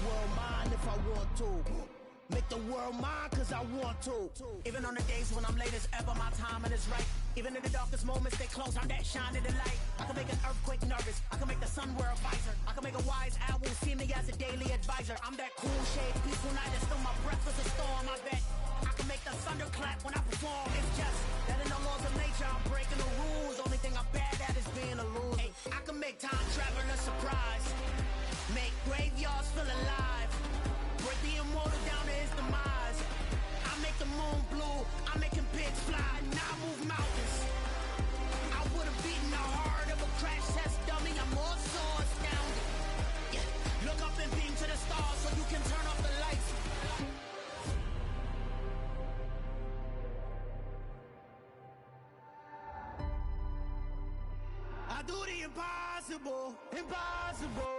world mine if I want to. Make the world mine cause I want to. Even on the days when I'm late as ever, my timing is right. Even in the darkest moments, they close, I'm that shining the light. I can make an earthquake nervous, I can make the sun wear a visor. I can make a wise owl see me as a daily advisor. I'm that cool shade, peaceful night, and still my breath is a storm, I bet. I can make the thunder clap when I perform. It's just that in the laws of nature, I'm breaking the rules. Only thing I'm bad at is being a loser. Hey, I can make time travel a surprise. Make graveyards feel alive. Break the immortal down to his demise. I make the moon blue, I'm making pigs fly. Now I move mountains. I would have beaten the heart of a crash test dummy. I'm more so astounded. Yeah. Look up and beam to the stars so you can turn off the lights. I do the impossible, impossible.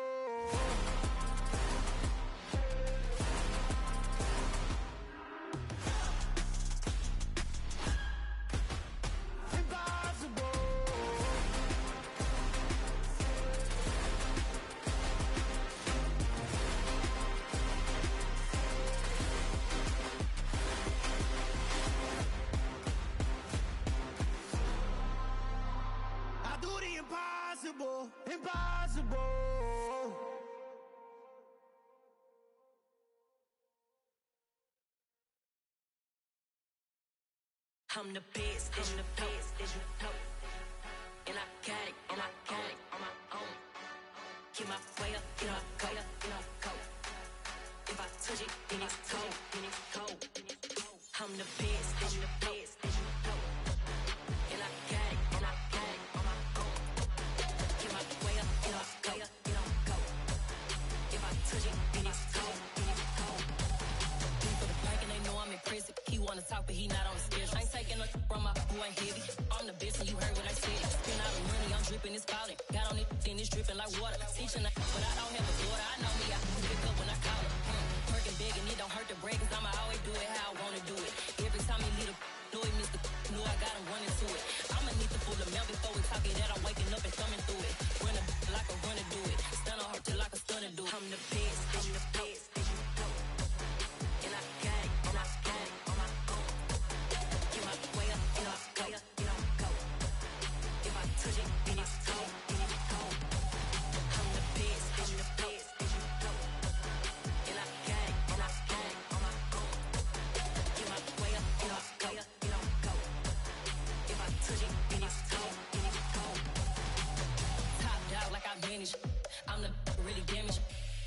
Impossible, impossible. I'm the best, I'm the best, as you know. And I got it, and I got it on my own. Get my way up, get my go, get my go. If I touch it, then it's cold, then it's cold. I'm the best, I'm the best, as you know. And I got it, and I got it on my own. Get my way up, get my go, get my go. If I touch it, then it's cold, then it's cold. Deep for the bank and they know I'm impressive. He wanna talk, but he not on the schedule. I ain't taking a from my boy ain't heavy. I'm the best and you heard what I said. Spend all the money, I'm dripping, it's spouting. Got on it, then it's dripping like water. Teaching but I don't have a daughter. I know me, I can pick up when I call it. Working big and it don't hurt the break, cause I'ma always do it how I wanna do it. Every time he lead a know he missed the know I got him running to it. I'ma need to pull the mail before we talk it that I'm waking up and thumbing through it. Run a like a runner do it. Stun on her till like a stunner do it. I'm the best, I'm the best, as you know. And I got it, and I got it on my own. Get my way up, get my go, get my go. If I touch it, then it's cold, then it's cold. I'm the best, I'm the best, as you know. And I got it, and I got it on my own. Get my way up, get my go, get my go. If I touch it, then it's cold, then it's cold. Top dog like I manage. I'm the really damaged.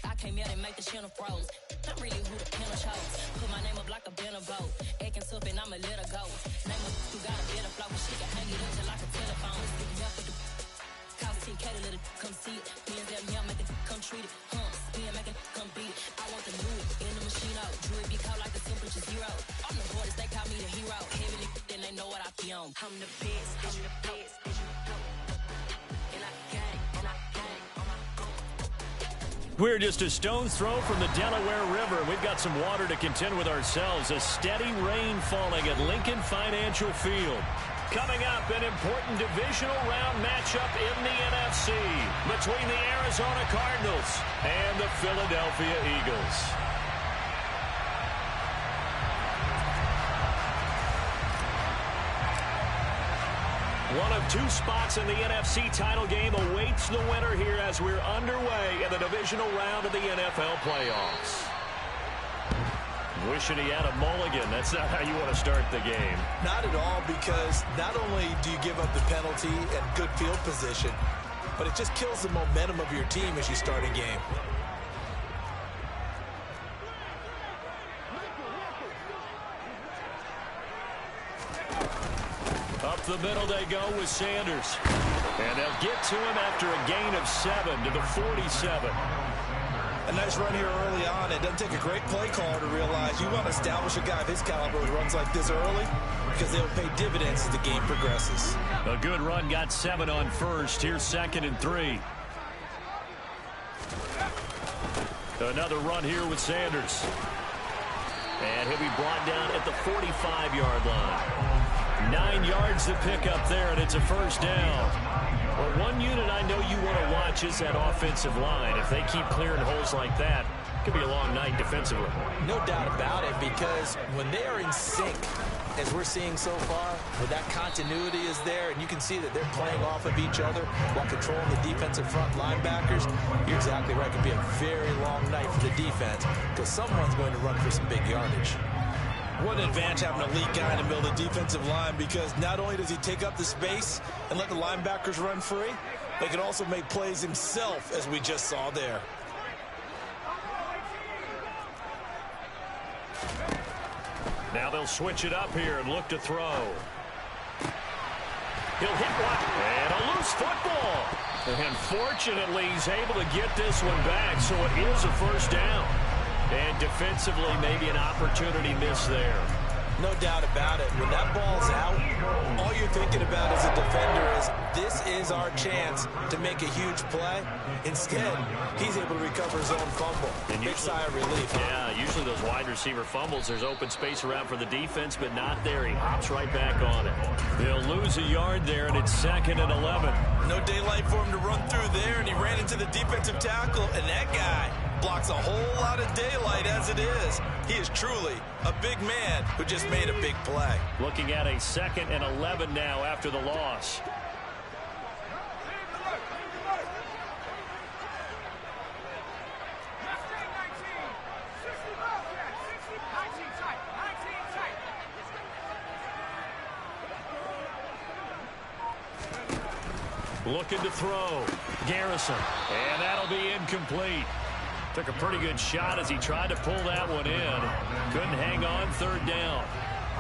I came out and make the channel froze. I'm really who the panel chose. Put my name up like a banner vote. Acting tough and I'ma let her go. Name up who got a better flow. She can hang it up just like a telephone. Stick for the cost 10K to let it come see it. Being that me, I make it come treat it. Spin, make it come beat it. I want the new in the machine out. Jewelry be called like the temperature zero. I'm the hardest, they call me the hero. Heavily, then they know what I be on. I'm the best, I'm the best, as you know. And I got it, and I got it on my own. We're just a stone's throw from the Delaware River. We've got some water to contend with ourselves. A steady rain falling at Lincoln Financial Field. Coming up, an important divisional round matchup in the NFC between the Arizona Cardinals and the Philadelphia Eagles. One of two spots in the NFC title game awaits the winner here as we're underway in the divisional round of the NFL playoffs. Wishing he had a mulligan. That's not how you want to start the game. Not at all, because not only do you give up the penalty and good field position, but it just kills the momentum of your team as you start a game. Up the middle they go with Sanders. And they'll get to him after a gain of 7 to the 47. A nice run here early on. It doesn't take a great play caller to realize you want to establish a guy of his caliber who runs like this early, because they'll pay dividends as the game progresses. A good run, got 7 on first. Here's 2nd and 3. Another run here with Sanders. And he'll be brought down at the 45-yard line. 9 yards to pick up there, and it's a first down. Well, one unit I know you want to watch is that offensive line. If they keep clearing holes like that, Could be a long night defensively. No doubt about it, because when they are in sync, as we're seeing so far, where that continuity is there, and you can see that they're playing off of each other while controlling the defensive front linebackers, you're exactly right. It could be a very long night for the defense, because someone's going to run for some big yardage. What an advantage having an elite guy in the middle of the defensive line, because not only does he take up the space and let the linebackers run free, but he can also make plays himself, as we just saw there. Now they'll switch it up here and look to throw. He'll hit one, and a loose football. And fortunately, he's able to get this one back, so it is a first down. And defensively, maybe an opportunity miss there. No doubt about it. When that ball's out, all you're thinking about as a defender is, this is our chance to make a huge play. Instead, he's able to recover his own fumble. And big sigh of relief. Yeah, usually those wide receiver fumbles, there's open space around for the defense, but not there. He hops right back on it. They'll lose a yard there, and it's 2nd and 11. No daylight for him to run through there, and he ran into the defensive tackle, and that guy blocks a whole lot of daylight as it is. He is truly a big man who just made a big play. Looking at a 2nd and 11 now after the loss. Looking to throw. Garrison. And that'll be incomplete. Took a pretty good shot as he tried to pull that one in. Couldn't hang on, 3rd down.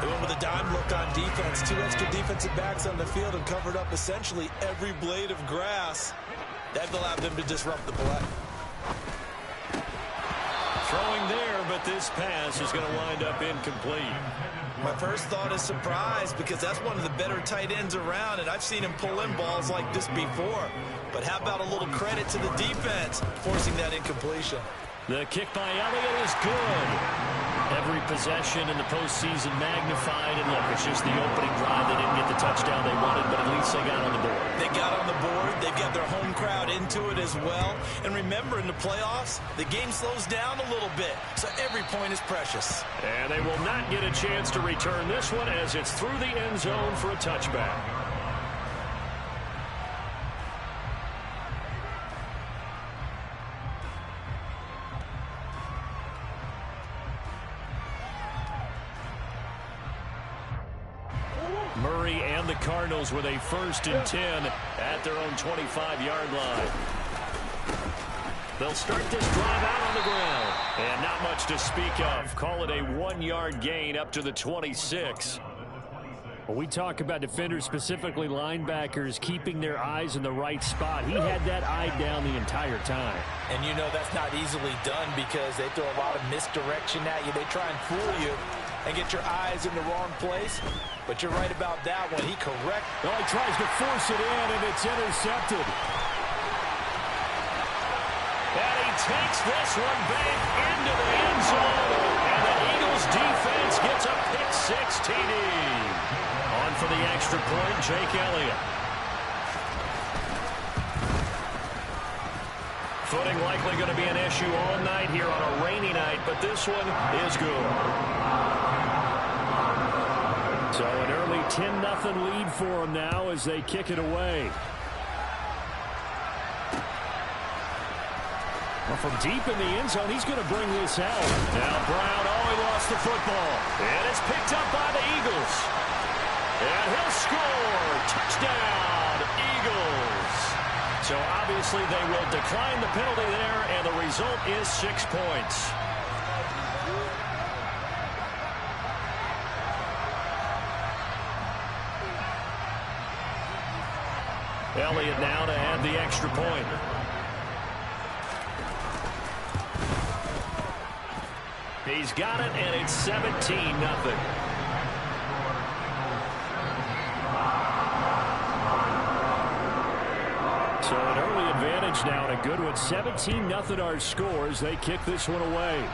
They went with a dime look on defense. 2 extra defensive backs on the field and covered up essentially every blade of grass. That allowed them to disrupt the play. Throwing there, but this pass is going to wind up incomplete. My first thought is surprise, because that's one of the better tight ends around, and I've seen him pull in balls like this before. But how about a little credit to the defense forcing that incompletion? The kick by Elliott is good. Every possession in the postseason magnified, and look, it's just the opening drive. They didn't get the touchdown they wanted, but at least they got on the board. They got on the board. They've got their home crowd into it as well. And remember, in the playoffs, the game slows down a little bit, so every point is precious. And they will not get a chance to return this one as it's through the end zone for a touchback. Murray and the Cardinals with a 1st and 10 at their own 25-yard line. They'll start this drive out on the ground. And not much to speak of. Call it a 1-yard gain up to the 26. Well, we talk about defenders, specifically linebackers, keeping their eyes in the right spot. He had that eye down the entire time. And you know that's not easily done, because they throw a lot of misdirection at you. They try and fool you and get your eyes in the wrong place. But you're right about that one. He correct. Well, he tries to force it in, and it's intercepted. And he takes this one back into the end zone. And the Eagles defense gets a pick-6 TD. On for the extra point, Jake Elliott. Footing likely going to be an issue all night here on a rainy night, but this one is good. So an early 10-0 lead for them now as they kick it away. Well, from deep in the end zone, he's going to bring this out. Now Brown, he lost the football. And it's picked up by the Eagles. And he'll score. Touchdown, Eagles. So obviously they will decline the penalty there, and the result is 6 points. Elliott now to add the extra point. He's got it, and it's 17-0. So an early advantage now, and a good one. 17-0 our scores. They kick this one away.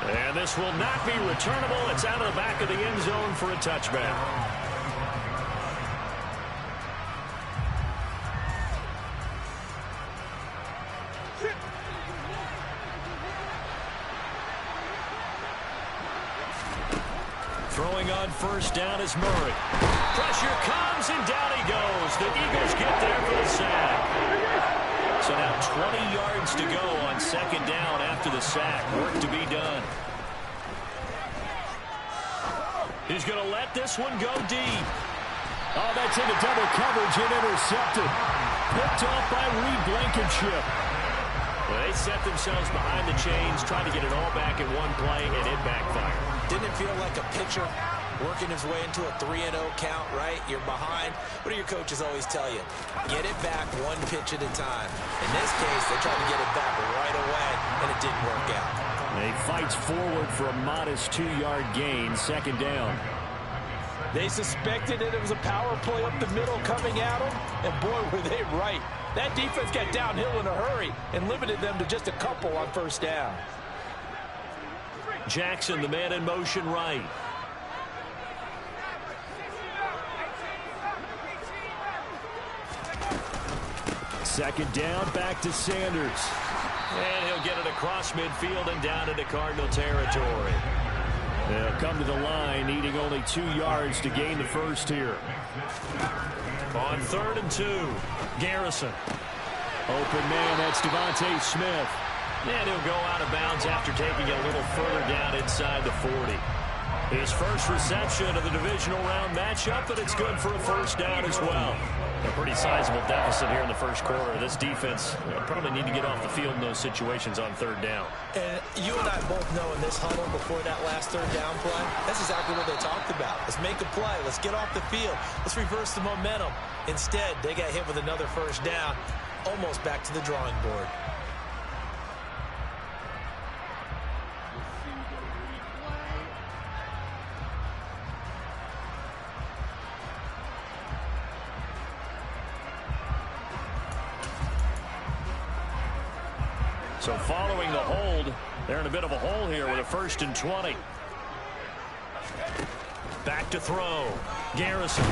And this will not be returnable. It's out of the back of the end zone for a touchback. Throwing on first down is Murray. Pressure comes, and down he goes. The Eagles get there for the sack. So now 20 yards to go on second down after the sack. Work to be done. He's going to let this one go deep. Oh, that's into double coverage and intercepted. Picked off by Reed Blankenship. Well, they set themselves behind the chains, trying to get it all back in one play, and it backfired. Didn't feel like a pitcher working his way into a 3-0 count, right? You're behind. What do your coaches always tell you? Get it back one pitch at a time. In this case, they tried to get it back right away, and it didn't work out. He fights forward for a modest 2-yard gain, second down. They suspected that it was a power play up the middle coming at them, and boy, were they right. That defense got downhill in a hurry and limited them to just a couple on first down. Jackson, the man in motion right. Second down, back to Sanders. And he'll get it across midfield and down into Cardinal territory. They'll come to the line, needing only 2 yards to gain the first here. On 3rd and 2, Garrison. Open man, that's Devontae Smith. And he'll go out of bounds after taking it a little further down inside the 40. His first reception of the divisional round matchup, but it's good for a first down as well. A pretty sizable deficit here in the first quarter. This defense probably need to get off the field in those situations on 3rd down. And you and I both know in this huddle before that last 3rd down play, that's exactly what they talked about. Let's make a play. Let's get off the field. Let's reverse the momentum. Instead, they got hit with another first down, almost back to the drawing board. So following the hold, they're in a bit of a hole here with a 1st and 20. Back to throw. Garrison.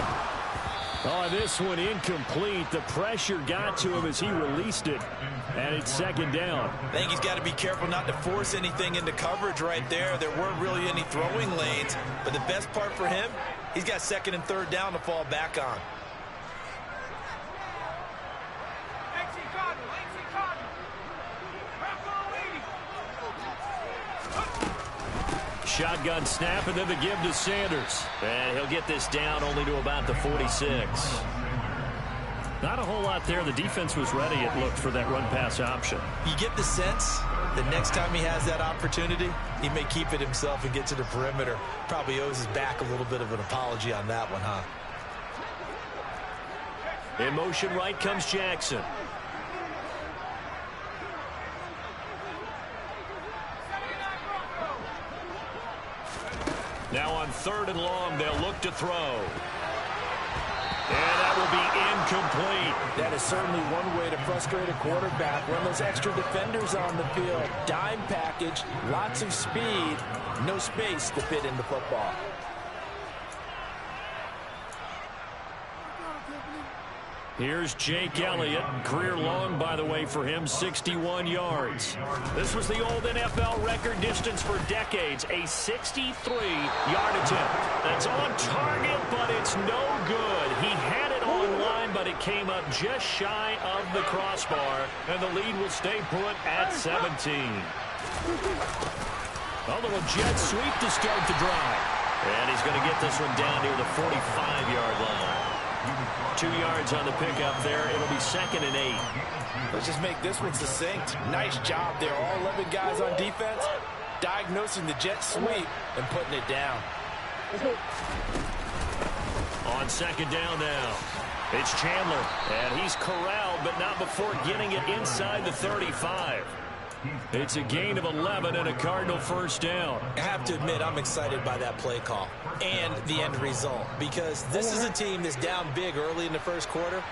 Oh, this one incomplete. The pressure got to him as he released it. And it's second down. I think he's got to be careful not to force anything into coverage right there. There weren't really any throwing lanes. But the best part for him, he's got 2nd and 3rd down to fall back on. Shotgun snap, and then the give to Sanders. And he'll get this down only to about the 46. Not a whole lot there. The defense was ready, it looked, for that run-pass option. You get the sense that next time he has that opportunity, he may keep it himself and get to the perimeter. Probably owes his back a little bit of an apology on that one, huh? In motion right comes Jackson. Now on 3rd and long, they'll look to throw. And that will be incomplete. That is certainly one way to frustrate a quarterback. Run those extra defenders on the field. Dime package, lots of speed, no space to fit into football. Here's Jake Elliott. Career long, by the way, for him, 61 yards. This was the old NFL record distance for decades, a 63-yard attempt. That's on target, but it's no good. He had it on line, but it came up just shy of the crossbar, and the lead will stay put at 17. A little jet sweep to start the drive. And he's going to get this one down near the 45-yard line. 2 yards on the pickup there. It'll be 2nd and 8. Let's just make this one succinct. Nice job there. All 11 guys on defense diagnosing the jet sweep and putting it down. On 2nd down now, it's Chandler. And he's corralled, but not before getting it inside the 35. It's a gain of 11 and a Cardinal first down. I have to admit, I'm excited by that play call and the end result, because this is a team that's down big early in the first quarter,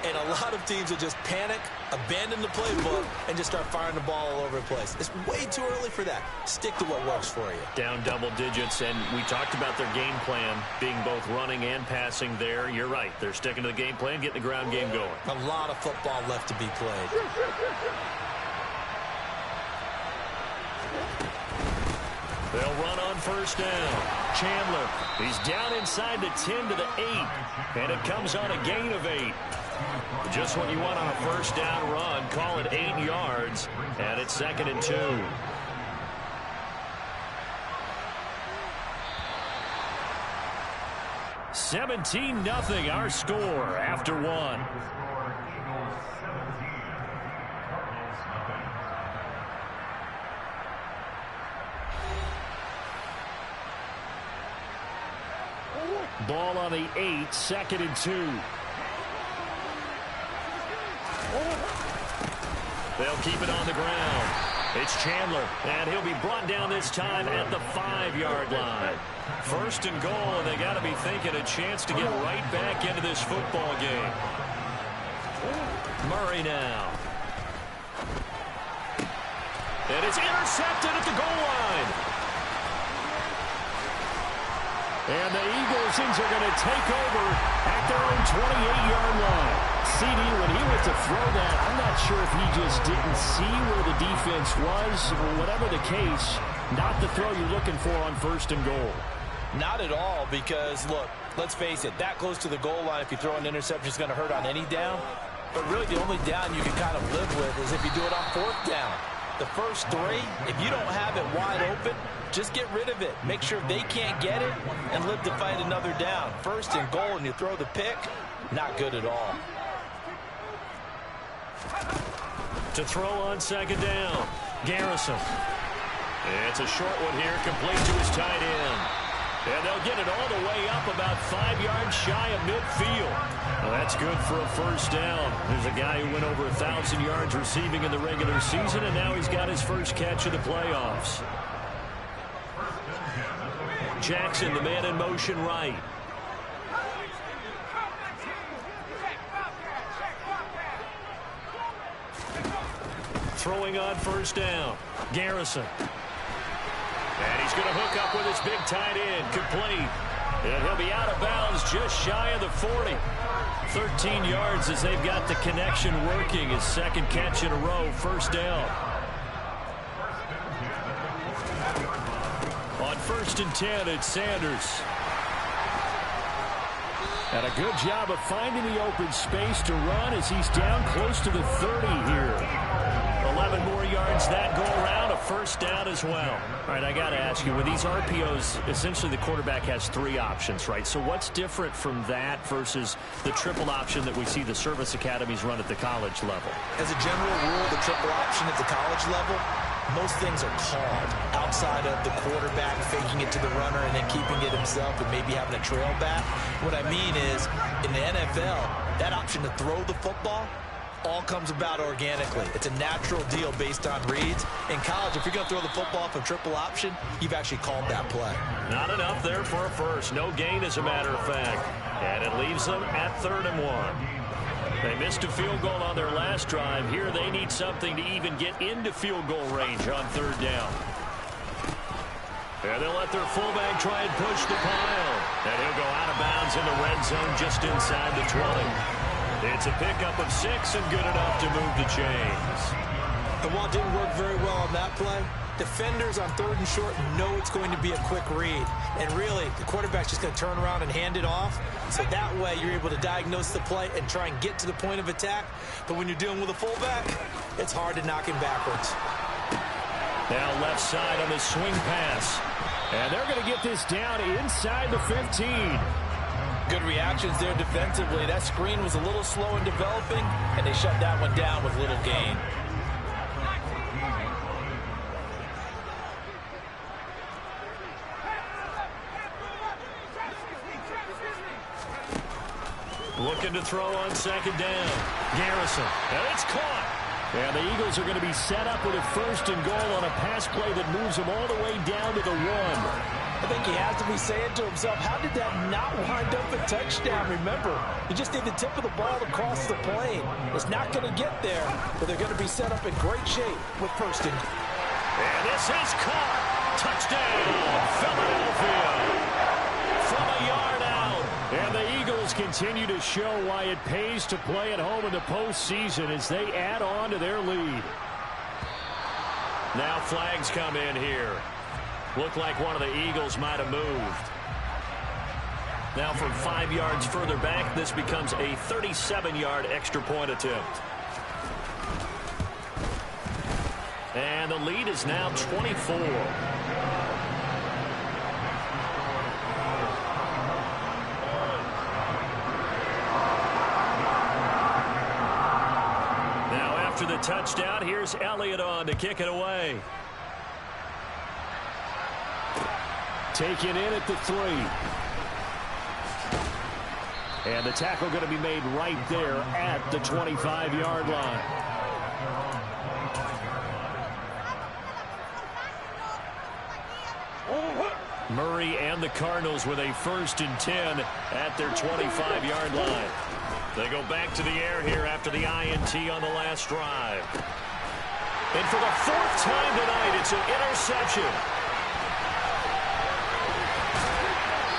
and a lot of teams will just panic, abandon the playbook, and just start firing the ball all over the place. It's way too early for that. Stick to what works for you. Down double digits, and we talked about their game plan being both running and passing there. You're right. They're sticking to the game plan, getting the ground game going. A lot of football left to be played. They'll run on first down. Chandler, he's down inside the 10 to the 8, and it comes on a gain of 8. Just what you want on a first down run. Call it 8 yards, and it's 2nd and 2. $17-0 our score after 1. Ball on the 8, 2nd and 2. They'll keep it on the ground. It's Chandler, and he'll be brought down this time at the 5-yard line. 1st and goal, and they got to be thinking a chance to get right back into this football game. Murray now. And it's intercepted at the goal line. And the Eagles are going to take over at their own 28-yard line. CD, when he went to throw that, I'm not sure if he just didn't see where the defense was, or whatever the case, not the throw you're looking for on 1st and goal. Not at all, because, look, let's face it, that close to the goal line, if you throw an interception, it's going to hurt on any down. But really, the only down you can kind of live with is if you do it on 4th down. The first 3, if you don't have it wide open, just get rid of it. Make sure they can't get it and live to fight another down. 1st and goal, and you throw the pick, not good at all. To throw on 2nd down, Garrison. It's a short one here, complete to his tight end. And they'll get it all the way up about 5 yards shy of midfield. Well, that's good for a first down. There's a guy who went over 1,000 yards receiving in the regular season, and now he's got his first catch of the playoffs. Jackson, the man in motion right. Throwing on 1st down, Garrison. And he's going to hook up with his big tight end, complete. And he'll be out of bounds just shy of the 40. 13 yards as they've got the connection working. His 2nd catch in a row, 1st down. On 1st and 10, it's Sanders. And a good job of finding the open space to run as he's down close to the 30 here. 11 more yards that go around, a first down as well. All right, I got to ask you, with these RPOs, essentially the quarterback has 3 options, right? So what's different from that versus the triple option that we see the service academies run at the college level? As a general rule, the triple option at the college level, most things are called outside of the quarterback faking it to the runner and then keeping it himself and maybe having a trail back. What I mean is, in the NFL, that option to throw the football all comes about organically. It's a natural deal based on reads. In college, if you're going to throw the football for triple option, you've actually called that play. Not enough there for a first. No gain, as a matter of fact. And it leaves them at 3rd and 1. They missed a field goal on their last drive. Here they need something to even get into field goal range on 3rd down. And they'll let their fullback try and push the pile. And he'll go out of bounds in the red zone just inside the 20. It's a pickup of 6 and good enough to move the chains. The wall didn't work very well on that play. Defenders on 3rd and short know it's going to be a quick read. And really, the quarterback's just going to turn around and hand it off. So that way, you're able to diagnose the play and try and get to the point of attack. But when you're dealing with a fullback, it's hard to knock him backwards. Now left side on the swing pass. And they're going to get this down inside the 15. Good reactions there defensively. That screen was a little slow in developing, and they shut that one down with little gain. Looking to throw on 2nd down. Garrison. And it's caught. And the Eagles are going to be set up with a 1st and goal on a pass play that moves them all the way down to the 1. I think he has to be saying to himself, how did that not wind up a touchdown? Remember, you just need the tip of the ball across the plane. It's not going to get there, but they're going to be set up in great shape with 1st and goal. And this is caught. Touchdown, Philadelphia. From a yard out. And the Eagles continue to show why it pays to play at home in the postseason as they add on to their lead. Now flags come in here. Looked like one of the Eagles might have moved. Now from 5 yards further back, this becomes a 37-yard extra point attempt. And the lead is now 24. Now after the touchdown, here's Elliott on to kick it away. Taken in at the 3. And the tackle going to be made right there at the 25-yard line. Murray and the Cardinals with a 1st and 10 at their 25-yard line. They go back to the air here after the INT on the last drive. And for the 4th time tonight, it's an interception.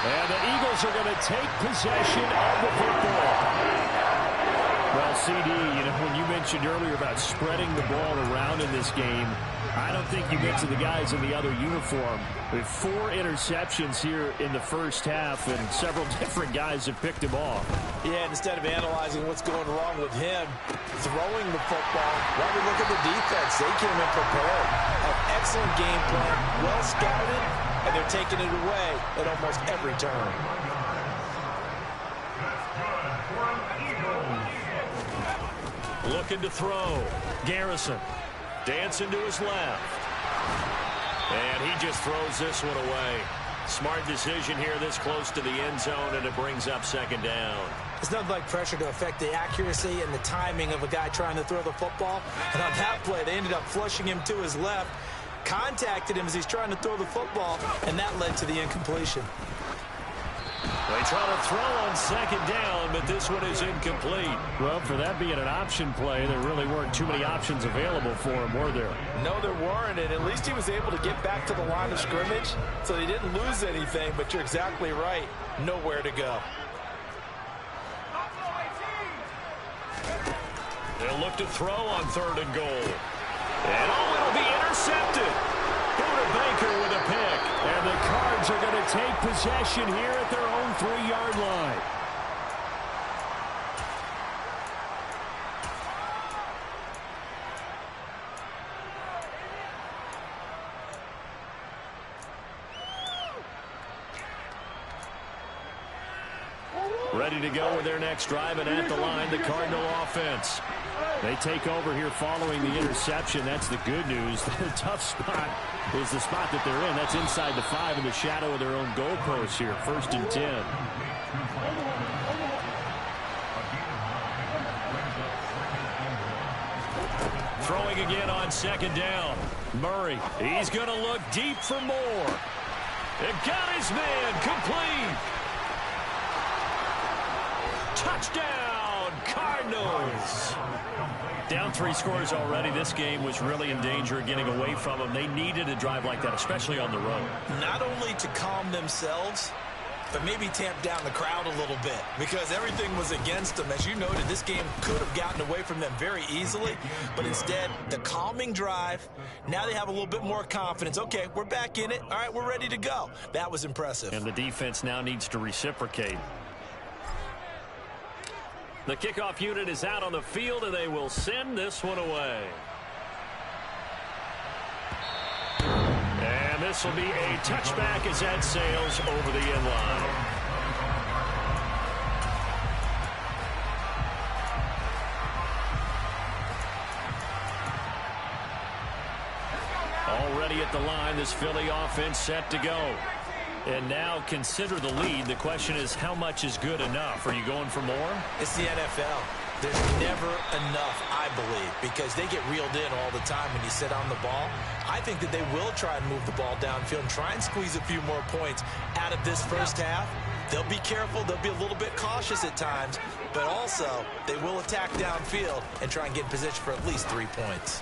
And the Eagles are going to take possession of the football. Well, CD, when you mentioned earlier about spreading the ball around in this game, I don't think you mentioned the guys in the other uniform. With 4 interceptions here in the first half, and several different guys have picked him off. Yeah, and instead of analyzing what's going wrong with him throwing the football, why don't we look at the defense? They came in prepared. An excellent game plan, well scouted, and they're taking it away at almost every turn. Looking to throw. Garrison dancing to his left. And he just throws this one away. Smart decision here this close to the end zone, and it brings up 2nd down. It's nothing like pressure to affect the accuracy and the timing of a guy trying to throw the football. And on that play, they ended up flushing him to his left, contacted him as he's trying to throw the football, and that led to the incompletion. They try to throw on 2nd down, but this one is incomplete. Well, for that being an option play, there really weren't too many options available for him, were there? No, there weren't, and at least he was able to get back to the line of scrimmage, so he didn't lose anything, but you're exactly right. Nowhere to go. They'll look to throw on 3rd and goal. And it'll be intercepted. Buda Baker with a pick. And the Cards are going to take possession here at their own 3-yard line. Ready to go with their next drive, and at the line, the Cardinal offense. They take over here following the interception. That's the good news. The tough spot is the spot that they're in. That's inside the 5 in the shadow of their own goalpost here. 1st and 10. Throwing again on 2nd down. Murray, he's going to look deep for more. It got his man complete. Touchdown, Cardinals. Down 3 scores already. This game was really in danger of getting away from them. They needed a drive like that, especially on the road. Not only to calm themselves, but maybe tamp down the crowd a little bit, because everything was against them. As you noted, this game could have gotten away from them very easily, but instead, the calming drive, now they have a little bit more confidence. Okay, we're back in it. All right, we're ready to go. That was impressive. And the defense now needs to reciprocate. The kickoff unit is out on the field, and they will send this one away. And this will be a touchback as that sails over the end line. Already at the line, this Philly offense set to go. And now consider the lead. The question is, how much is good enough? Are you going for more? It's the NFL. There's never enough, I believe, because they get reeled in all the time when you sit on the ball. I think that they will try and move the ball downfield and try and squeeze a few more points out of this first half. They'll be careful. They'll be a little bit cautious at times, but also they will attack downfield and try and get in position for at least 3 points.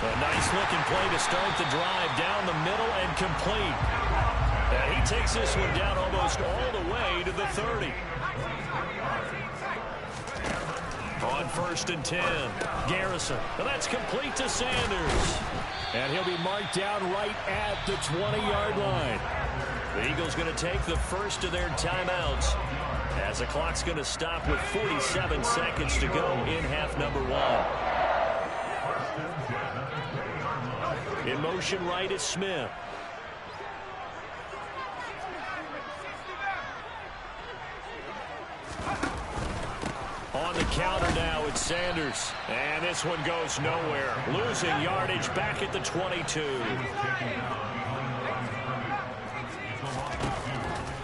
A nice-looking play to start the drive down the middle and complete. And he takes this one down almost all the way to the 30. On 1st and 10, Garrison. And that's complete to Sanders. And he'll be marked down right at the 20-yard line. The Eagles going to take the first of their timeouts as the clock's going to stop with 47 seconds to go in half number one. In motion right is Smith. On the counter now, it's Sanders. And this one goes nowhere. Losing yardage back at the 22.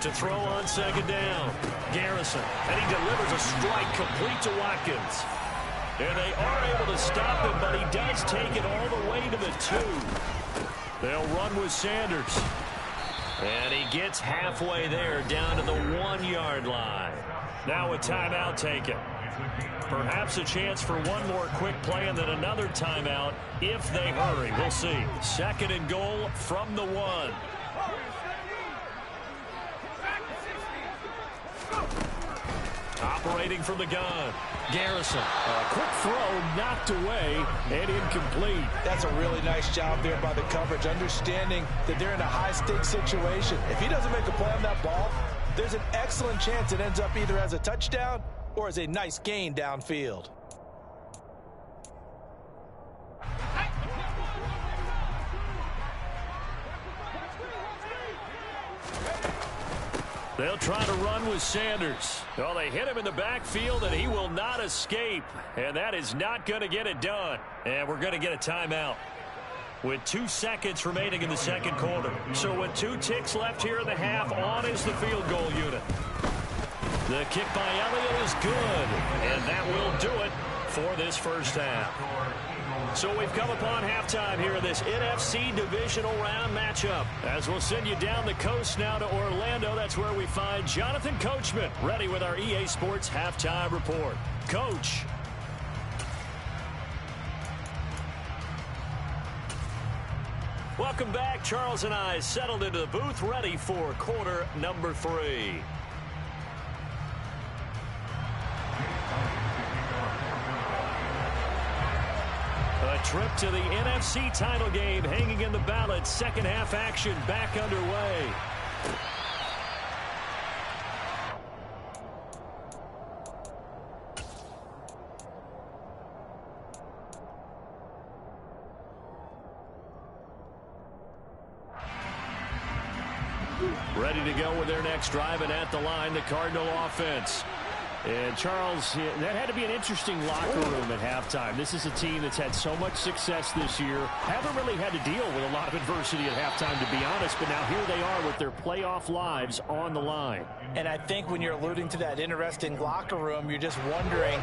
To throw on second down. Garrison. And he delivers a strike complete to Watkins. And they are able to stop him, but he does take it all the way to the 2. They'll run with Sanders. And he gets halfway there, down to the 1-yard line. Now a timeout taken. Perhaps a chance for one more quick play and then another timeout if they hurry. We'll see. 2nd and goal from the 1. Operating from the gun. Garrison. A quick throw knocked away and incomplete. That's a really nice job there by the coverage, understanding that they're in a high-stakes situation. If he doesn't make a play on that ball, there's an excellent chance it ends up either as a touchdown or as a nice gain downfield. They'll try to run with Sanders. Well, they hit him in the backfield, and he will not escape. And that is not going to get it done. And we're going to get a timeout with 2 seconds remaining in the second quarter. So with 2 ticks left here in the half, on is the field goal unit. The kick by Elliott is good, and that will do it for this first half. So we've come upon halftime here in this NFC divisional round matchup. As we'll send you down the coast now to Orlando, that's where we find Jonathan Coachman, ready with our EA Sports halftime report. Coach. Welcome back. Charles and I settled into the booth, ready for quarter number 3. A trip to the NFC title game hanging in the balance. Second half action back underway. Ready to go with their next drive, and at the line, the Cardinal offense. And, Charles, that had to be an interesting locker room at halftime. This is a team that's had so much success this year. Haven't really had to deal with a lot of adversity at halftime, to be honest. But now here they are with their playoff lives on the line. And I think when you're alluding to that interesting locker room, you're just wondering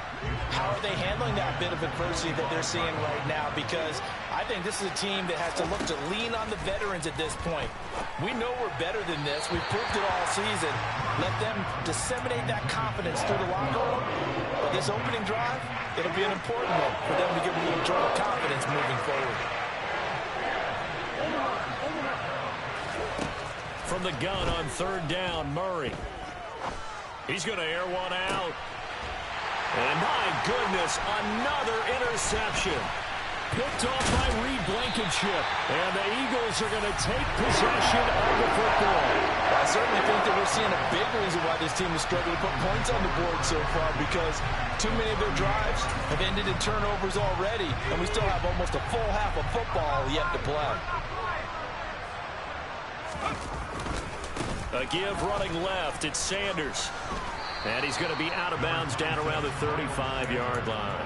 how are they handling that bit of adversity that they're seeing right now, because I think this is a team that has to look to lean on the veterans at this point. We know we're better than this. We've proved it all season. Let them disseminate that confidence through the locker room. But this opening drive, it'll be an important one for them to give a little jolt of confidence moving forward. From the gun on third down, Murray. He's going to air one out. And my goodness, another interception. Picked off by Reed Blankenship. And the Eagles are going to take possession of the football. I certainly think that we're seeing a big reason why this team has struggled to put points on the board so far, because too many of their drives have ended in turnovers already, and we still have almost a full half of football yet to play. A give running left. It's Sanders. And he's going to be out of bounds down around the 35-yard line.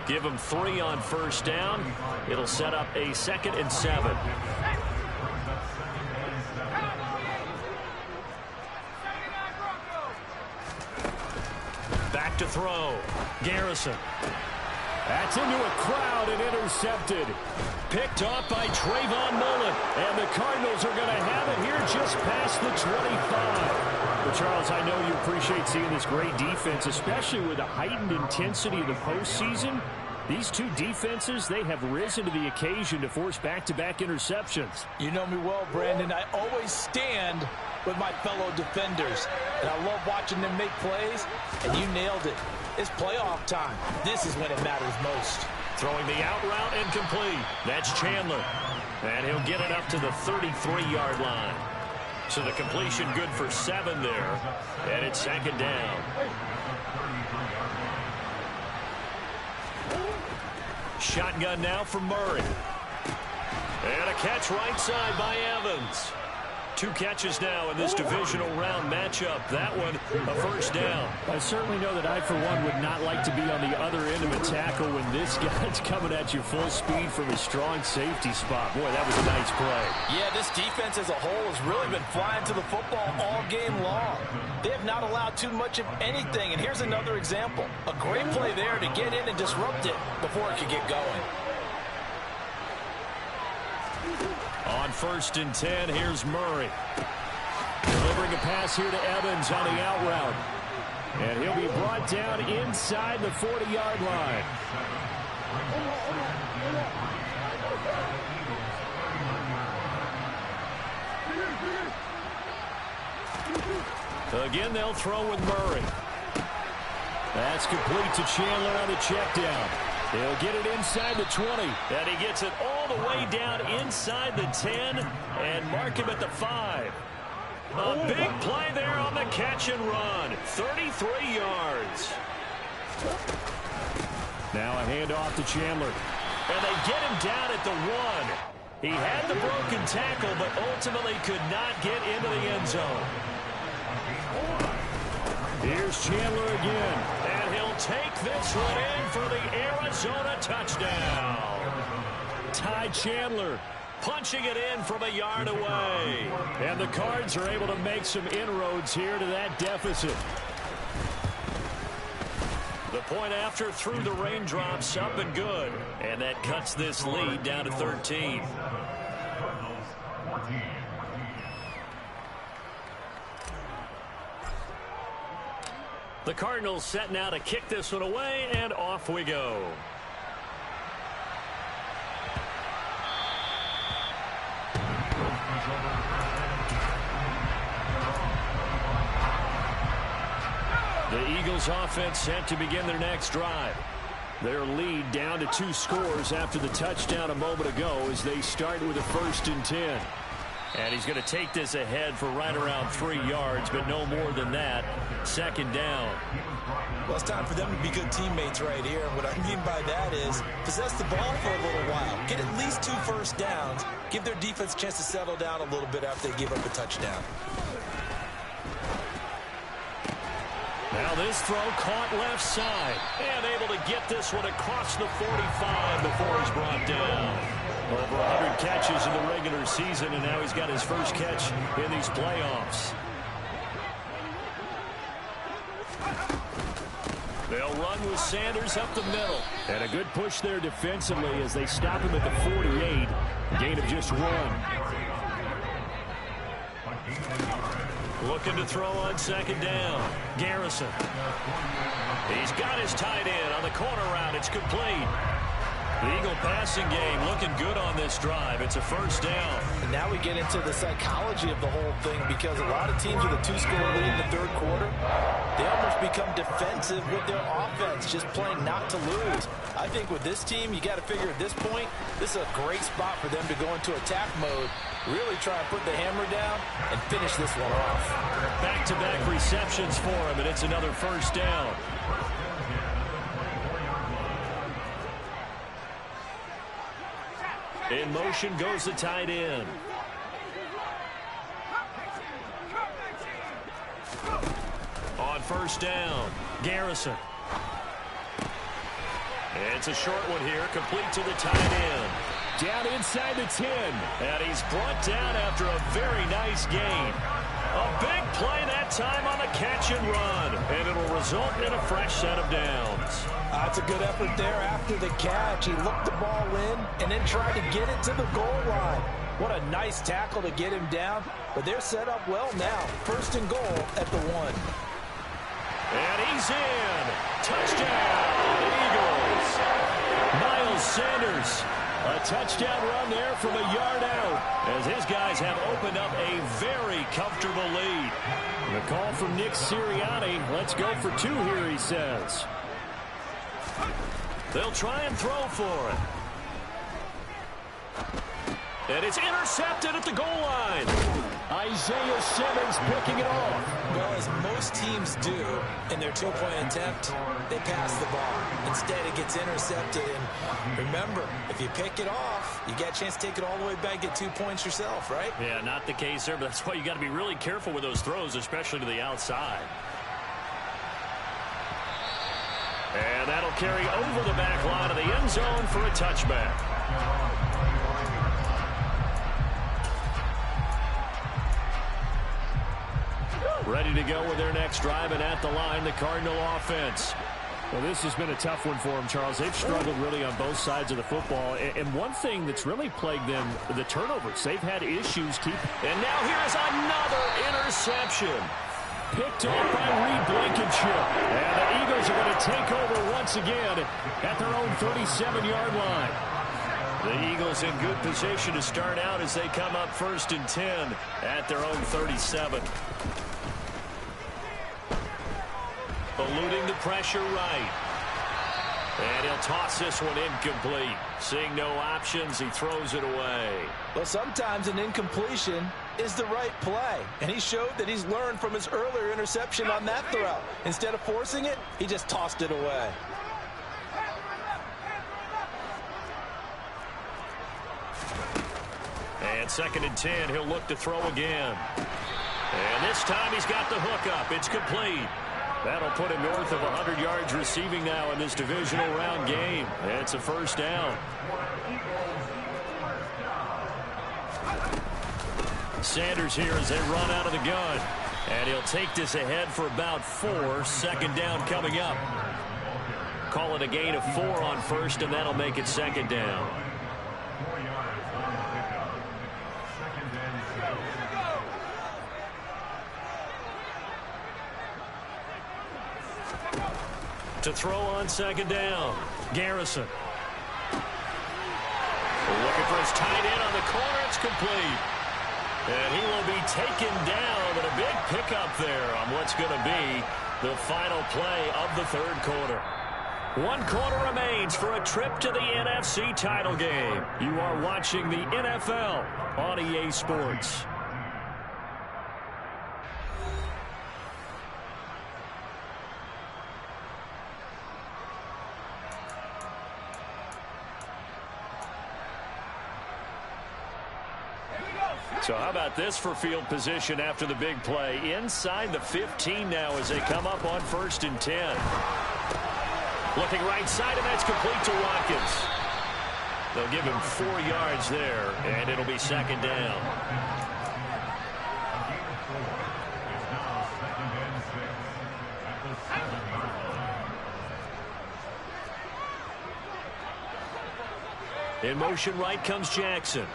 Give him 3 on first down. It'll set up a 2nd and 7. Back to throw. Garrison. That's into a crowd and intercepted. Picked off by Trayvon Mullen. And the Cardinals are going to have it here just past the 25. Well, Charles, I know you appreciate seeing this great defense, especially with the heightened intensity of the postseason. These two defenses, they have risen to the occasion to force back-to-back interceptions. You know me well, Brandon. I always stand with my fellow defenders, and I love watching them make plays, and you nailed it. It's playoff time. This is when it matters most. Throwing the out route and complete. That's Chandler. And he'll get it up to the 33-yard line. So the completion good for 7 there. And it's second down. Shotgun now for Murray. And a catch right side by Evans. 2 catches now in this divisional round matchup. That one, a first down. I certainly know that I, for one, would not like to be on the other end of a tackle when this guy's coming at you full speed from a strong safety spot. Boy, that was a nice play. Yeah, this defense as a whole has really been flying to the football all game long. They have not allowed too much of anything, and here's another example. A great play there to get in and disrupt it before it could get going. On 1st and 10, here's Murray. Delivering a pass here to Evans on the out route. And he'll be brought down inside the 40-yard line. Again, they'll throw with Murray. That's complete to Chandler on the check down. He'll get it inside the 20. And he gets it all the way down inside the 10 and mark him at the 5. A big play there on the catch and run. 33 yards. Now a handoff to Chandler. And they get him down at the 1. He had the broken tackle, but ultimately could not get into the end zone. Here's Chandler again. And he'll take this one in for the Arizona touchdown. Ty Chandler punching it in from a yard away. And the Cards are able to make some inroads here to that deficit. The point after through the raindrops, up and good. And that cuts this lead down to 13. The Cardinals set now to kick this one away, and off we go. The Eagles offense set to begin their next drive. Their lead down to 2 scores after the touchdown a moment ago as they start with a 1st and 10. And he's going to take this ahead for right around 3 yards, but no more than that. Second down. Well, it's time for them to be good teammates right here. What I mean by that is possess the ball for a little while. Get at least 2 first downs. Give their defense a chance to settle down a little bit after they give up a touchdown. Now this throw caught left side. And able to get this one across the 45 before he's brought down. Over 100 catches in the regular season, and now he's got his first catch in these playoffs. They'll run with Sanders up the middle. And a good push there defensively as they stop him at the 48. Gain of just 1. Looking to throw on second down. Garrison. He's got his tight end on the corner route. It's complete. The Eagle passing game looking good on this drive. It's a first down. And now we get into the psychology of the whole thing, because a lot of teams with a 2-score lead in the 3rd quarter, they almost become defensive with their offense, just playing not to lose. I think with this team, you got to figure at this point, this is a great spot for them to go into attack mode, really try and put the hammer down and finish this one off. Back-to-back receptions for him, and it's another first down. In motion goes the tight end. On first down, Garrison. It's a short one here, complete to the tight end. Down inside the 10. And he's brought down after a very nice gain. A big play that time on the catch and run. And it'll result in a fresh set of downs. That's a good effort there after the catch. He looked the ball in and then tried to get it to the goal line. What a nice tackle to get him down. But they're set up well now. 1st and goal at the 1. And he's in. Touchdown, Eagles. Miles Sanders. A touchdown run there from a yard out as his guys have opened up a very comfortable lead. The call from Nick Sirianni. Let's go for 2 here, he says. They'll try and throw for it. And it's intercepted at the goal line. Isaiah Simmons picking it off. Well, as most teams do in their two-point attempt, they pass the ball. Instead, it gets intercepted. And remember, if you pick it off, you get a chance to take it all the way back, get 2 points yourself, right? Yeah, not the case there, but that's why you got to be really careful with those throws, especially to the outside. And that'll carry over the back line of the end zone for a touchback. Ready to go with their next drive, and at the line, the Cardinal offense. Well, this has been a tough one for them, Charles. They've struggled really on both sides of the football. And one thing that's really plagued them, the turnovers. They've had issues keep. And now here's another interception. Picked off by Reed Blankenship. And the Eagles are going to take over once again at their own 37-yard line. The Eagles in good position to start out as they come up 1st and 10 at their own 37. Eluding the pressure right. And he'll toss this one incomplete. Seeing no options, he throws it away. Well, sometimes an incompletion is the right play. And he showed that he's learned from his earlier interception on that throw. Instead of forcing it, he just tossed it away. And 2nd and 10, he'll look to throw again. And this time he's got the hook up. It's complete. That'll put him north of 100 yards receiving now in this divisional round game. It's a 1st down. Sanders here as they run out of the gun. And he'll take this ahead for about 4. 2nd down coming up. Call it a gain of 4 on 1st, and that'll make it 2nd down. To throw on 2nd down. Garrison. Looking for his tight end on the corner. It's complete. And he will be taken down, but a big pickup there on what's going to be the final play of the 3rd quarter. 1 quarter remains for a trip to the NFC title game. You are watching the NFL on EA Sports. So how about this for field position after the big play? Inside the 15 now as they come up on 1st and 10. Looking right side, and that's complete to Watkins. They'll give him 4 yards there, and it'll be 2nd down. In motion right comes Jackson.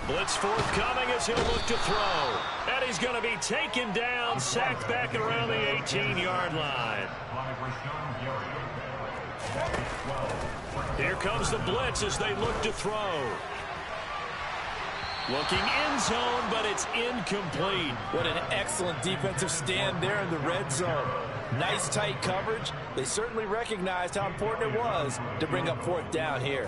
Blitz forthcoming as he'll look to throw. And he's going to be taken down, sacked back around the 18-yard line. Here comes the blitz as they look to throw. Looking end zone, but it's incomplete. What an excellent defensive stand there in the red zone. Nice tight coverage. They certainly recognized how important it was to bring up 4th down here.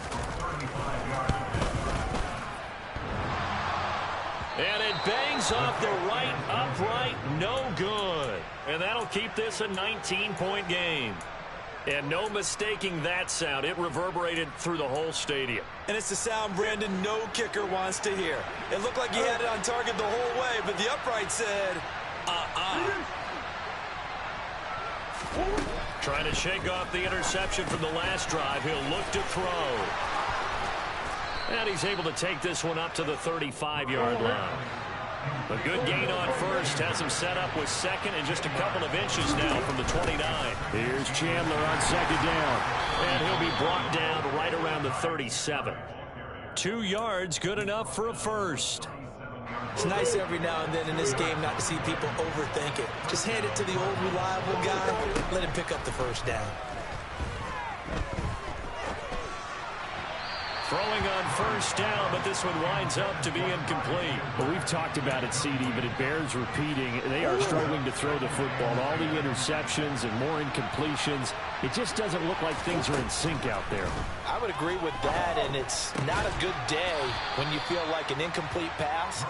And it bangs off the right upright, no good. And that'll keep this a 19-point game. And no mistaking that sound. It reverberated through the whole stadium. And it's the sound, Brandon, no kicker wants to hear. It looked like he had it on target the whole way, but the upright said, Trying to shake off the interception from the last drive. He'll look to throw. And he's able to take this one up to the 35-yard line. A good gain on 1st. Has him set up with 2nd and just a couple of inches now from the 29. Here's Chandler on 2nd down. And he'll be brought down right around the 37. 2 yards, good enough for a 1st. It's nice every now and then in this game not to see people overthink it. Just hand it to the old reliable guy. Let him pick up the 1st down. Throwing on first down, but this one winds up to be incomplete. Well, we've talked about it, CD, but it bears repeating. They are struggling to throw the football. All the interceptions and more incompletions. It just doesn't look like things are in sync out there. I would agree with that, and it's not a good day when you feel like an incomplete pass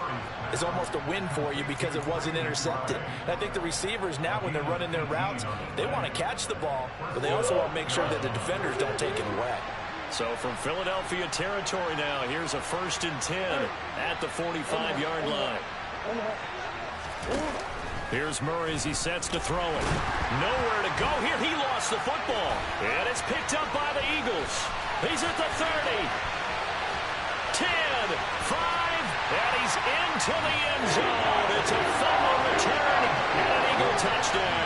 is almost a win for you because it wasn't intercepted. And I think the receivers now, when they're running their routes, they want to catch the ball, but they also want to make sure that the defenders don't take it away. So from Philadelphia territory now, here's a 1st and 10 at the 45-yard line. Here's Murray as he sets to throw it. Nowhere to go here. He lost the football. And it's picked up by the Eagles. He's at the 30. 10, 5, and he's into the end zone. It's a fumble return and an Eagle touchdown.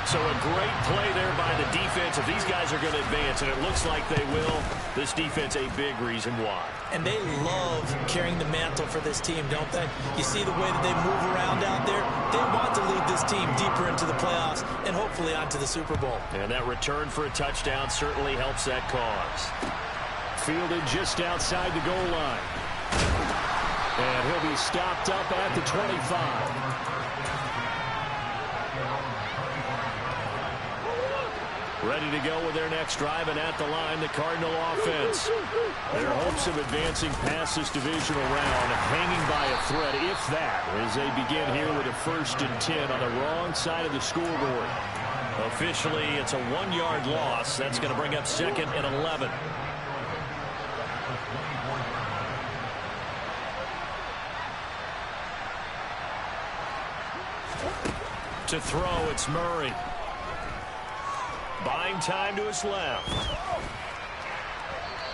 So a great play there by the defense. If these guys are going to advance, and it looks like they will, this defense a big reason why. And they love carrying the mantle for this team, don't they? You see the way that they move around out there? They want to lead this team deeper into the playoffs and hopefully onto the Super Bowl. And that return for a touchdown certainly helps that cause. Fielded just outside the goal line. And he'll be stopped up at the 25. Ready to go with their next drive, and at the line, the Cardinal offense. Their hopes of advancing past this divisional round hanging by a thread, if that, as they begin here with a 1st and 10 on the wrong side of the scoreboard. Officially, it's a 1-yard loss. That's going to bring up 2nd and 11. To throw, it's Murray. Buying time to his left.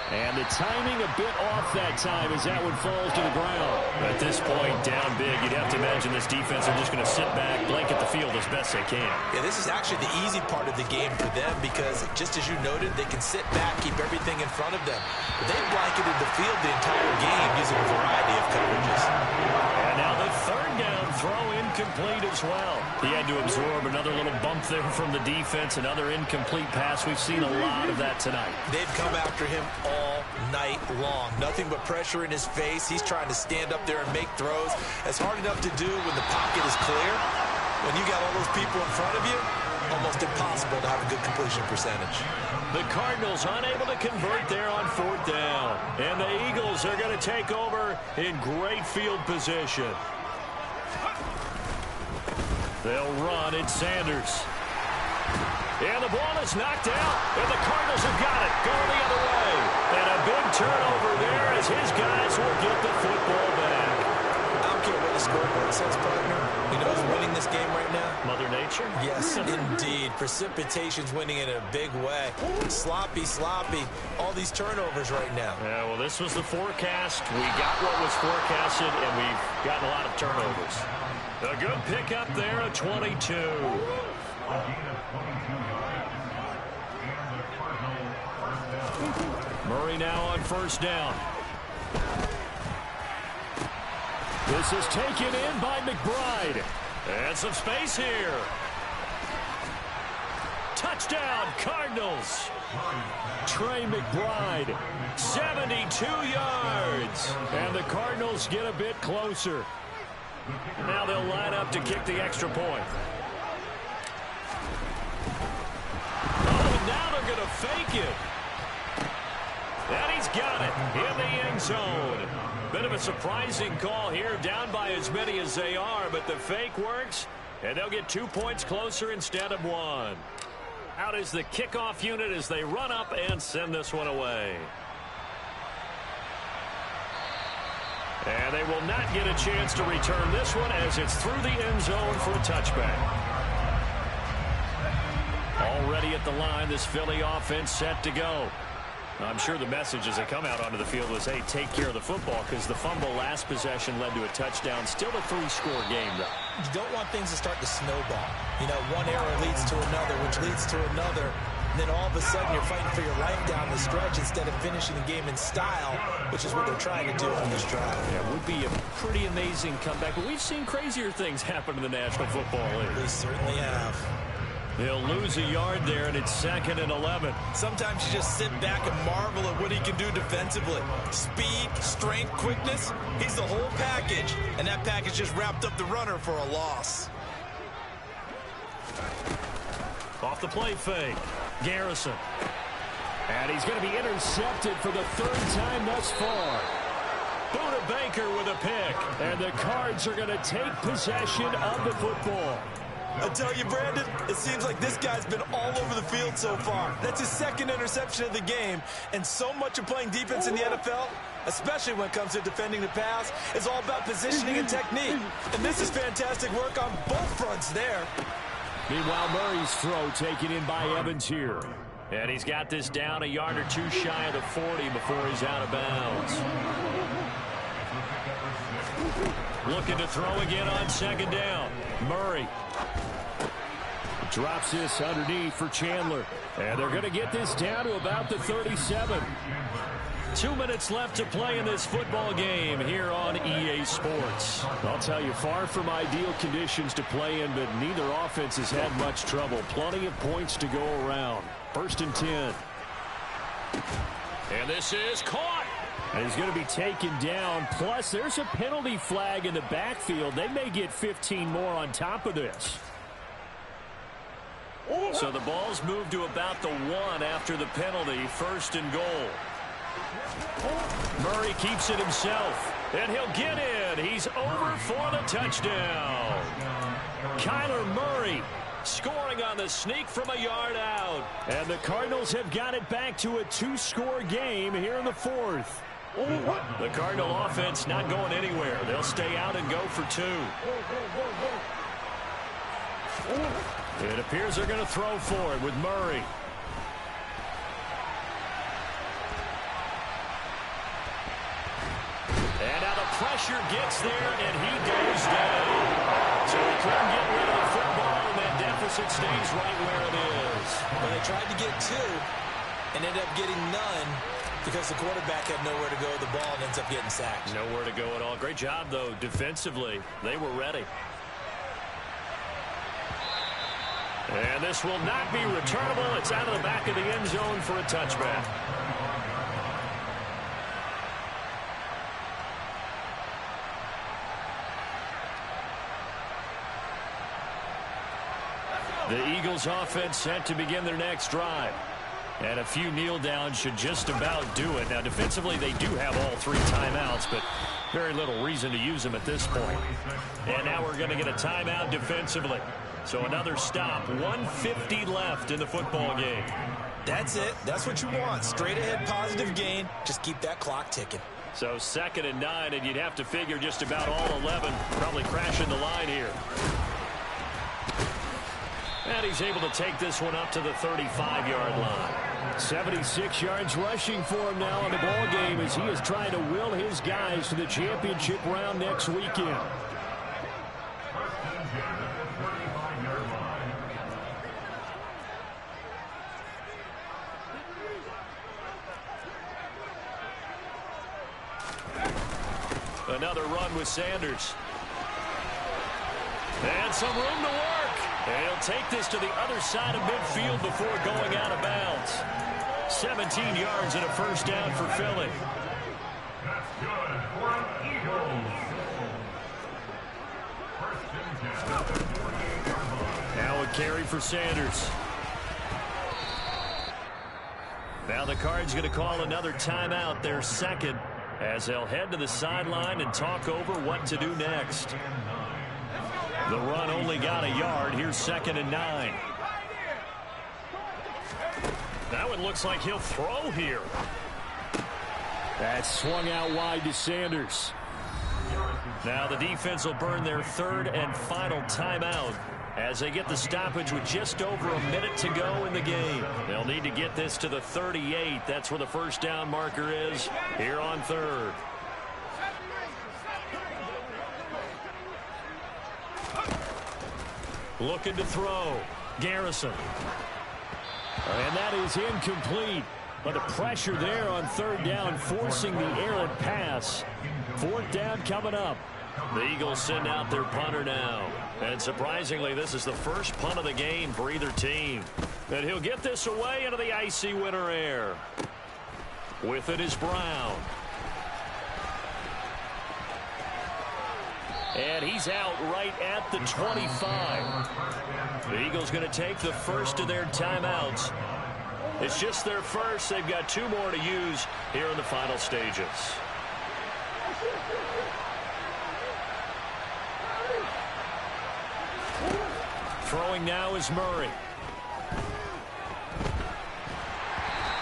And the timing a bit off that time as that one falls to the ground. At this point, down big, you'd have to imagine this defense are just going to sit back, blanket the field as best they can. Yeah, this is actually the easy part of the game for them because, just as you noted, they can sit back, keep everything in front of them. But they blanketed the field the entire game using a variety of coverages. And now the 3rd down throw incomplete as well. He had to absorb another little bump there from the defense, another incomplete pass. We've seen a lot of that tonight. They've come after him all night long. Nothing but pressure in his face. He's trying to stand up there and make throws. It's hard enough to do when the pocket is clear. When you got all those people in front of you, almost impossible to have a good completion percentage. The Cardinals unable to convert there on 4th down. And the Eagles are going to take over in great field position. They'll run. It's Sanders. And the ball is knocked out. And the Cardinals have got it. Going the other way. And a big turnover there as his guys will get the football back. I don't care what the scoreboard says, partner. You know who's winning this game right now? Mother Nature? Yes, indeed. Precipitation's winning in a big way. Sloppy, sloppy. All these turnovers right now. Yeah, well, this was the forecast. We got what was forecasted, and we've gotten a lot of turnovers. A good pickup there at 22. Murray now on 1st down. This is taken in by McBride. And some space here. Touchdown, Cardinals. Trey McBride. 72 yards. And the Cardinals get a bit closer. Now they'll line up to kick the extra point. Oh, now they're going to fake it. And he's got it in the end zone. Bit of a surprising call here, down by as many as they are, but the fake works, and they'll get 2 points closer instead of 1. Out is the kickoff unit as they run up and send this one away. And they will not get a chance to return this one as it's through the end zone for a touchback. Already at the line, this Philly offense set to go. I'm sure the message as they come out onto the field was, hey, take care of the football, because the fumble last possession led to a touchdown. Still a 3-score game, though. You don't want things to start to snowball. You know, one error leads to another, which leads to another. And then all of a sudden you're fighting for your life down the stretch instead of finishing the game in style, which is what they're trying to do on this drive. Yeah, it would be a pretty amazing comeback, but we've seen crazier things happen in the National Football League. We certainly have. He'll lose a yard there, and it's 2nd and 11. Sometimes you just sit back and marvel at what he can do defensively. Speed, strength, quickness, he's the whole package. And that package just wrapped up the runner for a loss. Off the play fake, Garrison. And he's going to be intercepted for the 3rd time thus far. Buda Baker with a pick. And the Cards are going to take possession of the football. I tell you, Brandon, it seems like this guy's been all over the field so far. That's his 2nd interception of the game. And so much of playing defense in the NFL, especially when it comes to defending the pass, is all about positioning and technique. And this is fantastic work on both fronts there. Meanwhile, Murray's throw taken in by Evans here. And he's got this down a yard or two shy of the 40 before he's out of bounds. Looking to throw again on 2nd down. Murray. Drops this underneath for Chandler. And they're going to get this down to about the 37. 2 minutes left to play in this football game here on EA Sports. I'll tell you, far from ideal conditions to play in, but neither offense has had much trouble. Plenty of points to go around. 1st and 10. And this is caught. And he's going to be taken down. Plus, there's a penalty flag in the backfield. They may get 15 more on top of this. So the ball's moved to about the 1 after the penalty. 1st and goal. Murray keeps it himself. And he'll get in. He's over for the touchdown. Kyler Murray scoring on the sneak from a yard out. And the Cardinals have got it back to a 2-score game here in the 4th. The Cardinal offense not going anywhere. They'll stay out and go for 2. It appears they're going to throw for it with Murray. And now the pressure gets there, and he goes down. So he couldn't get rid of the football, and that deficit stays right where it is. Well, they tried to get 2 and ended up getting none because the quarterback had nowhere to go with the ball and ends up getting sacked. Nowhere to go at all. Great job, though, defensively. They were ready. And this will not be returnable. It's out of the back of the end zone for a touchback. The Eagles offense set to begin their next drive. And a few kneel downs should just about do it. Now, defensively, they do have all 3 timeouts, but very little reason to use them at this point. And now we're going to get a timeout defensively. So another stop. 1:50 left in the football game. That's it. That's what you want. Straight ahead positive gain. Just keep that clock ticking. So 2nd and 9, and you'd have to figure just about all 11 probably crashing the line here. And he's able to take this one up to the 35-yard line. 76 yards rushing for him now in the ball game as he is trying to will his guys to the championship round next weekend. Another run with Sanders. And some room to work. And he'll take this to the other side of midfield before going out of bounds. 17 yards and a 1st down for Philly. That's good for an Eagles. Now a carry for Sanders. Now the Cards going to call another timeout, their 2nd, as they'll head to the sideline and talk over what to do next. The run only got a yard. Here's 2nd and 9. That one looks like he'll throw here. That swung out wide to Sanders. Now the defense will burn their 3rd and final timeout as they get the stoppage with just over a minute to go in the game. They'll need to get this to the 38. That's where the 1st down marker is here on 3rd. Looking to throw. Garrison. And that is incomplete. But the pressure there on 3rd down, forcing the errant pass. 4th down coming up. The Eagles send out their punter now. And surprisingly, this is the first punt of the game for either team. And he'll get this away into the icy winter air. With it is Brown. And he's out right at the 25. The Eagles going to take the first of their timeouts. It's just their first. They've got 2 more to use here in the final stages. Throwing now is Murray.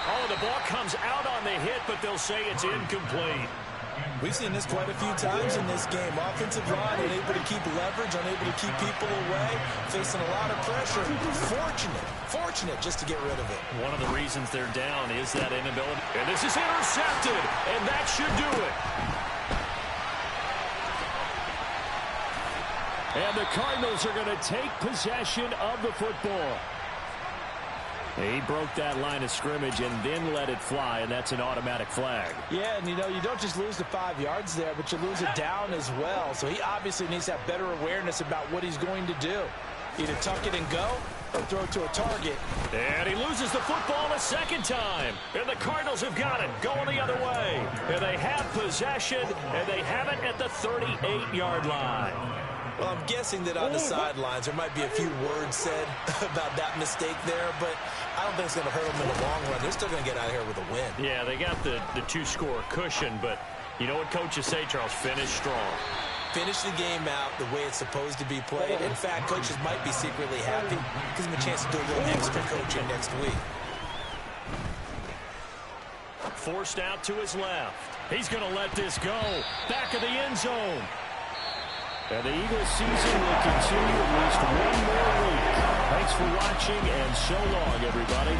Oh, the ball comes out on the hit, but they'll say it's incomplete. We've seen this quite a few times in this game. Offensive line unable to keep leverage, unable to keep people away, facing a lot of pressure. Fortunate just to get rid of it. One of the reasons they're down is that inability. And this is intercepted, and that should do it. And the Cardinals are going to take possession of the football. He broke that line of scrimmage and then let it fly, and that's an automatic flag. Yeah, and you don't just lose the 5 yards there, but you lose it down as well. So he obviously needs to have better awareness about what he's going to do. Either tuck it and go or throw it to a target. And he loses the football a second time. And the Cardinals have got it going the other way. And they have possession, and they have it at the 38-yard line. Well, I'm guessing that on the sidelines there might be a few words said about that mistake there, but I don't think it's going to hurt them in the long run. They're still going to get out of here with a win. Yeah, they got the 2-score cushion, but you know what coaches say, Charles? Finish strong. Finish the game out the way it's supposed to be played. In fact, coaches might be secretly happy. Gives them a chance to do a little extra coaching next week. Forced out to his left. He's going to let this go. Back of the end zone. And the Eagles season will continue at least 1 more week. Thanks for watching, and so long, everybody.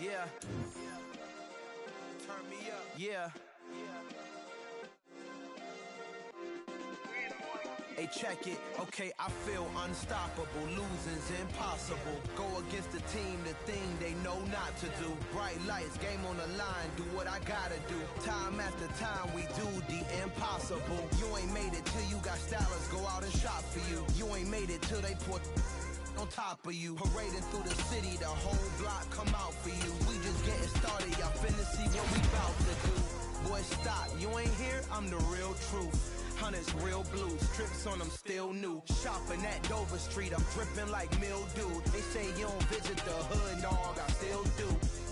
Yeah. Turn me up. Yeah. Hey, check it. Okay, I feel unstoppable. Losing's impossible. Go against the team, the thing they know not to do. Bright lights, game on the line. Do what I gotta do. Time after time, we do the impossible. You ain't made it till you got stylers go out and shop for you. You ain't made it till they put on top of you. Parading through the city, the whole block come out for you. We just getting started, y'all finna see what we bout to do. Boy, stop, you ain't here, I'm the real truth. Hunters, real blue, strips on them still new. Shopping at Dover Street, I'm dripping like mildew. They say you don't visit the hood, dog, I still do.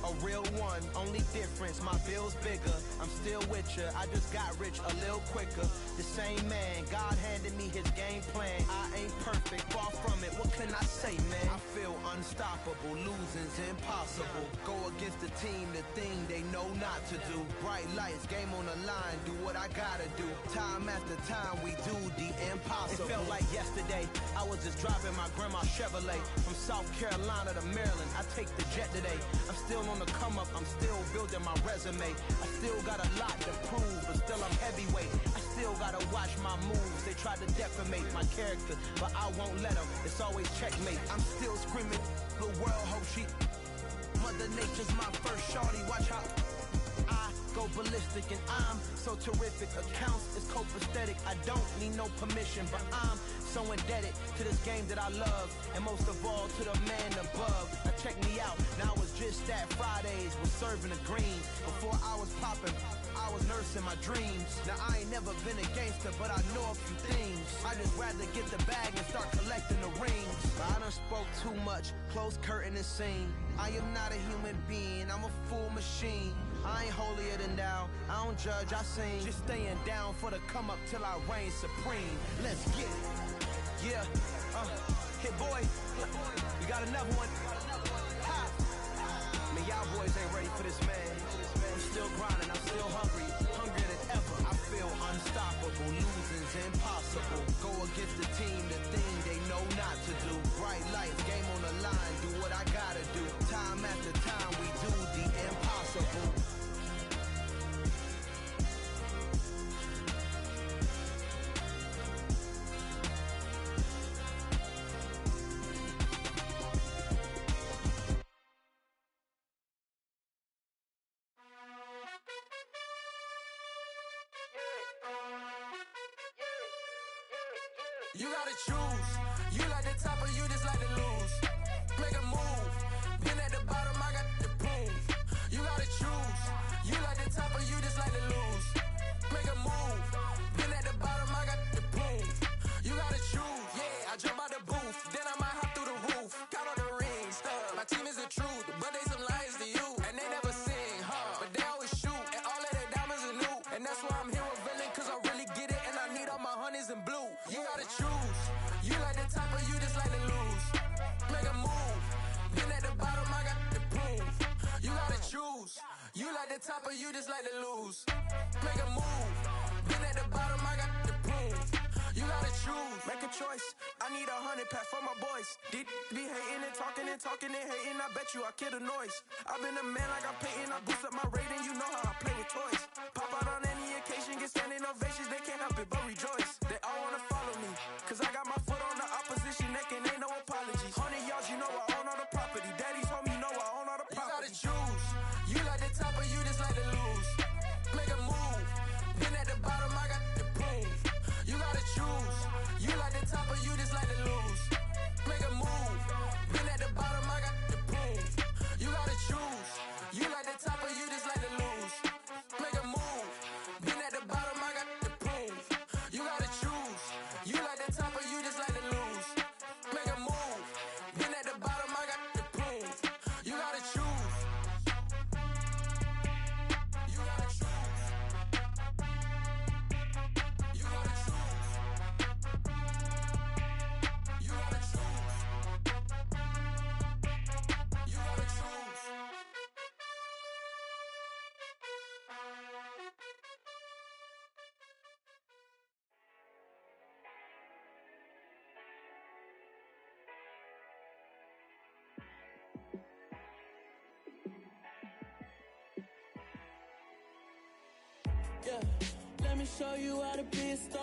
A real one, only difference, my bill's bigger. I'm still with ya, I just got rich a little quicker. The same man, God handed me his game plan. I ain't perfect, far from it, what can I say, man? I feel unstoppable, losing's impossible. Go against the team, the thing they know not to do. Bright lights, game on the line, do what I gotta do. Time after time, we do the impossible. It felt like yesterday, I was just driving my grandma's Chevrolet. From South Carolina to Maryland, I take the jet today. I'm still on the come up, I'm still building my resume. I still got a lot to prove, but still I'm heavyweight. I still gotta watch my moves. They tried to defamate my character, but I won't let them. It's always checkmate. I'm still screaming, the world hope she. Mother Nature's my first shorty, watch how I go ballistic, and I'm so terrific. Accounts is copacetic. I don't need no permission, but I'm so indebted to this game that I love, and most of all to the man above. Now check me out, now it was just that Fridays was serving the green. Before I was popping, I was nursing my dreams. Now I ain't never been a gangster, but I know a few things. I just rather get the bag and start collecting the rings. But I done spoke too much, close curtain and scene. I am not a human being, I'm a full machine. I ain't holier than thou, I don't judge, I sing. Just staying down for the come up till I reign supreme. Let's get it. Yeah, hit boy, you got another one. Ha. Man, y'all boys ain't ready for this, man. I'm still grinding, I'm still hungry, hungrier than ever. I feel unstoppable, losing's impossible. Go against the team, the thing they know not to do. Bright lights, game on the line, do what I gotta do. Time after time, we do the impossible. You gotta choose. You like the top or you just like to lose. Make a move. Been at the bottom, I got the proof. You gotta choose. You like the top or you just like to lose. Make a move. Been at the bottom, I got the proof. You gotta choose. Yeah, I jump out the booth. Then I might hop through the roof. Count on the rings. My team is the truth, but they some liars to you. And they never sing, but they always shoot. And all of their diamonds are new. And that's why I'm here with villain, cause I really get it. And I need all my honeys in blue. You gotta choose. You like the top or you just like to lose. Make a move. Been at the bottom, I got the proof. You gotta choose. You like the top or you just like to lose. Make a move. Been at the bottom, I got the proof. You gotta choose. Make a choice. I need 100 pack for my boys. Did be hating and talking and talking and hating. I bet you I kill the noise. I've been a man like I'm Peyton. I boost up my rating. You know how I play with toys. Pop out on any occasion, get standing ovations. They can't help it but rejoice. They all wanna follow me, cause I got my foot on the opposition neck and ain't no apologies. 100 yards, you know I own all the property. Daddy's home, you know I own all the property. You gotta choose. You like the top or you just like to lose. Make a move. Been at the bottom, I got the proof. You gotta choose. You like the top or you just like to lose. Make a move. Been at the bottom, I got the proof. You gotta choose. You like the top or you just like to lose. Make a move. Been at the bottom, I got the proof. You gotta choose. You like the top or you just like to lose. Make a move. Been at the bottom, I got the proof. You gotta choose. You gotta choose. You gotta choose. You gotta choose. You gotta choose. Yeah, let me show you how to be a star.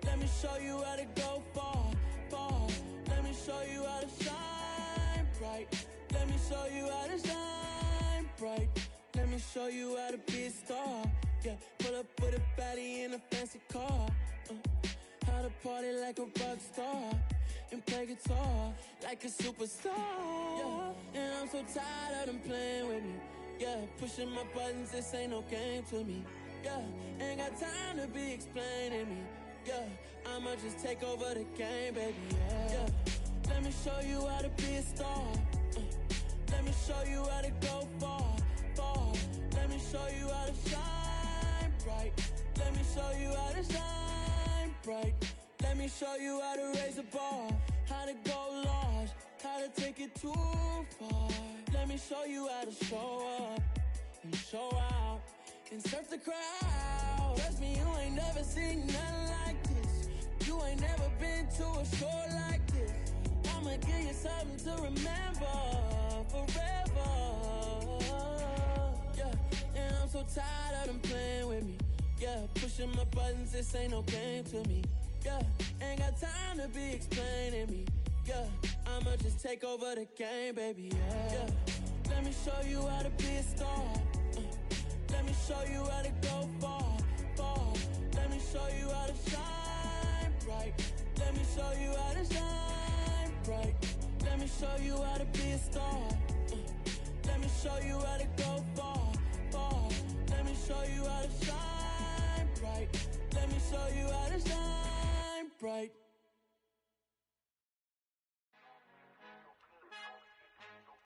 Let me show you how to go far, far. Let me show you how to shine bright. Let me show you how to shine bright. Let me show you how to be a star. Yeah, pull up with a baddie in a fancy car. How to party like a rock star and play guitar like a superstar. Yeah, and I'm so tired of them playing with me. Yeah, pushing my buttons, this ain't no game to me. Yeah, ain't got time to be explaining me. Yeah, I'ma just take over the game, baby. Yeah, let me show you how to be a star. Let me show you how to go far, far. Let me show you how to shine bright. Let me show you how to shine bright. Let me show you how to raise the bar, how to go large, how to take it too far. Let me show you how to show up and show out and surf the crowd. Trust me, you ain't never seen nothing like this. You ain't never been to a show like this. I'ma give you something to remember forever. Yeah, and I'm so tired of them playing with me. Yeah, pushing my buttons, this ain't no game to me. Yeah, ain't got time to be explaining me. Yeah, I'ma just take over the game, baby. Yeah, let me show you how to be a star. Let me show you how to go far, far. Let me show you how to shine bright. Let me show you how to shine bright. Let me show you how to be a star. Let me show you how to go far, far. Let me show you how to shine.